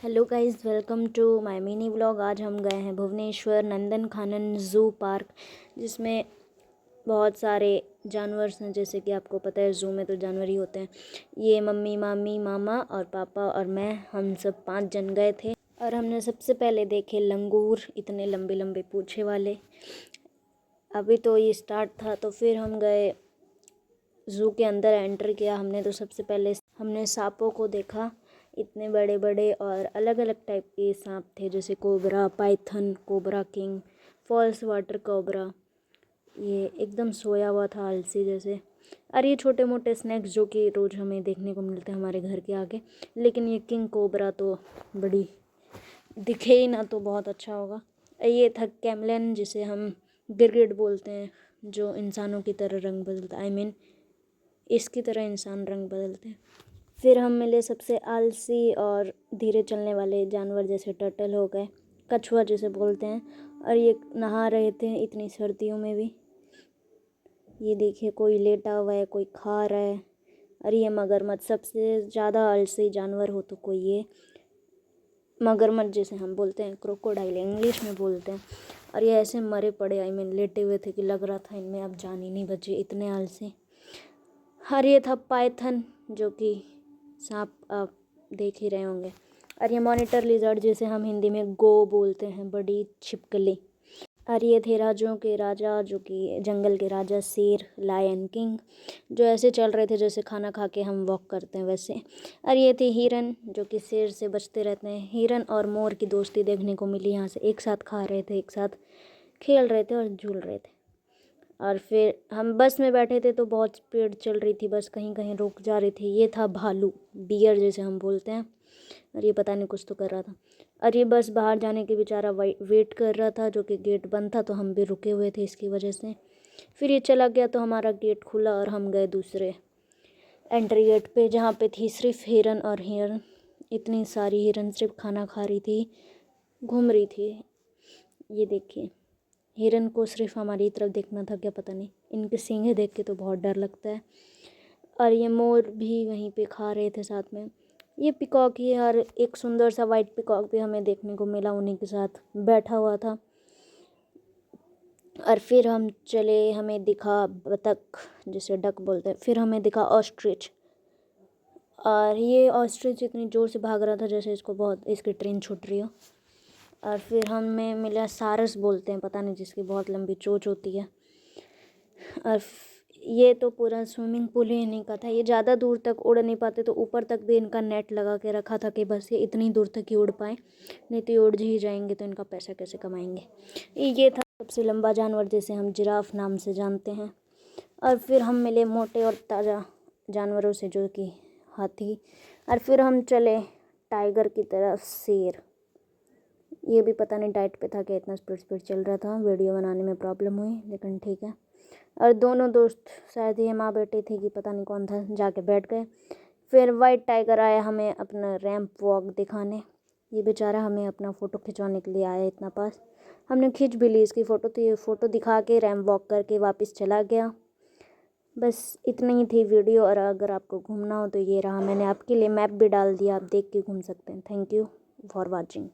Hello guys, welcome to my mini vlog. आज हम गए हैं भुवनेश्वर नंदन कानन ज़ू पार्क, जिसमें बहुत सारे जानवर हैं। जैसे कि आपको पता है, ज़ू में तो जानवर ही होते हैं। ये मम्मी, मामी, मामा और पापा और मैं, हम सब 5 जन गए थे। और हमने सबसे पहले देखे लंगूर, इतने लंबे लंबे पूँछे वाले। अभी तो ये स्टार्ट था, तो फिर हम गए ज़ू के अंदर, एंटर किया हमने। तो सबसे पहले हमने सांपों को देखा, इतने बड़े बड़े और अलग अलग टाइप के सांप थे, जैसे cobra, python, cobra king, false water cobra. ये एकदम सोया हुआ था, आलसी जैसे। और ये छोटे मोटे स्नैक्स जो कि रोज़ हमें देखने को मिलते हैं हमारे घर के आगे। लेकिन ये किंग कोबरा तो बड़ी दिखे ही ना तो बहुत अच्छा होगा। ये था कैमलिन, जिसे हम गिरगिट बोलते हैं, जो इंसानों की तरह रंग बदलता है। इसकी तरह इंसान रंग बदलते हैं। फिर हम मिले सबसे आलसी और धीरे चलने वाले जानवर, जैसे टर्टल हो गए, कछुआ जिसे बोलते हैं। और ये नहा रहे थे इतनी सर्दियों में भी। ये देखिए, कोई लेटा हुआ है, कोई खा रहा है। और ये मगरमच्छ, सबसे ज़्यादा आलसी जानवर हो तो कोई ये मगरमच्छ, जिसे हम बोलते हैं क्रोकोडाइल, इंग्लिश में बोलते हैं। और ये ऐसे मरे पड़े, लेटे हुए थे कि लग रहा था इनमें अब जान ही नहीं बची, इतने आलसी। और ये था पाइथन, जो कि सांप आप देख ही रहे होंगे। और ये मॉनिटर लिजर्ड, जिसे हम हिंदी में गो बोलते हैं, बड़ी छिपकली। और ये थे राजों के राजा, जो कि जंगल के राजा, शेर, लायन किंग, जो ऐसे चल रहे थे जैसे खाना खा के हम वॉक करते हैं वैसे। और ये थे हिरन, जो कि शेर से बचते रहते हैं। हिरन और मोर की दोस्ती देखने को मिली यहाँ से, एक साथ खा रहे थे, एक साथ खेल रहे थे और झूल रहे थे। और फिर हम बस में बैठे थे, तो बहुत स्पीड चल रही थी बस, कहीं कहीं रुक जा रही थी। ये था भालू, बियर जिसे हम बोलते हैं। और ये पता नहीं कुछ तो कर रहा था। और ये बस बाहर जाने के बेचारा वेट कर रहा था, जो कि गेट बंद था, तो हम भी रुके हुए थे इसकी वजह से। फिर ये चला गया तो हमारा गेट खुला और हम गए दूसरे एंट्री गेट पे, जहाँ पे थी सिर्फ हिरन और हिरन। इतनी सारी हिरन सिर्फ खाना खा रही थी, घूम रही थी। ये देखिए, हिरन को सिर्फ हमारी तरफ देखना था क्या, पता नहीं। इनके सींगे देख के तो बहुत डर लगता है। और ये मोर भी वहीं पे खा रहे थे साथ में। ये पिकॉक ही, और एक सुंदर सा वाइट पिकॉक भी हमें देखने को मिला, उन्हीं के साथ बैठा हुआ था। और फिर हम चले, हमें दिखा बतख, जिसे डक बोलते हैं। फिर हमें दिखा ऑस्ट्रिच। और ये ऑस्ट्रिच इतनी ज़ोर से भाग रहा था जैसे इसको बहुत, इसकी ट्रेन छूट रही हो। और फिर हमें मिला सारस बोलते हैं, पता नहीं, जिसकी बहुत लंबी चोंच होती है। और ये तो पूरा स्विमिंग पूल ही इन्हीं का था। ये ज़्यादा दूर तक उड़ नहीं पाते, तो ऊपर तक भी इनका नेट लगा के रखा था कि बस ये इतनी दूर तक ही उड़ पाए, नहीं तो ये उड़ ही जाएंगे तो इनका पैसा कैसे कमाएंगे। ये था सबसे लंबा जानवर, जिसे हम जिराफ नाम से जानते हैं। और फिर हम मिले मोटे और ताज़ा जानवरों से, जो कि हाथी। और फिर हम चले टाइगर की तरफ, शेर। ये भी पता नहीं डाइट पे था कि इतना स्पीड चल रहा था, वीडियो बनाने में प्रॉब्लम हुई, लेकिन ठीक है। और दोनों दोस्त, शायद ये माँ बेटी थी कि पता नहीं कौन था, जाके बैठ गए। फिर वाइट टाइगर आया हमें अपना रैंप वॉक दिखाने। ये बेचारा हमें अपना फ़ोटो खिंचवाने के लिए आया इतना पास। हमने खींच भी ली इसकी फ़ोटो, तो ये फ़ोटो दिखा के रैंप वॉक करके वापस चला गया। बस इतनी ही थी वीडियो। और अगर आपको घूमना हो तो ये रहा, मैंने आपके लिए मैप भी डाल दिया, आप देख के घूम सकते हैं। Thank you for watching.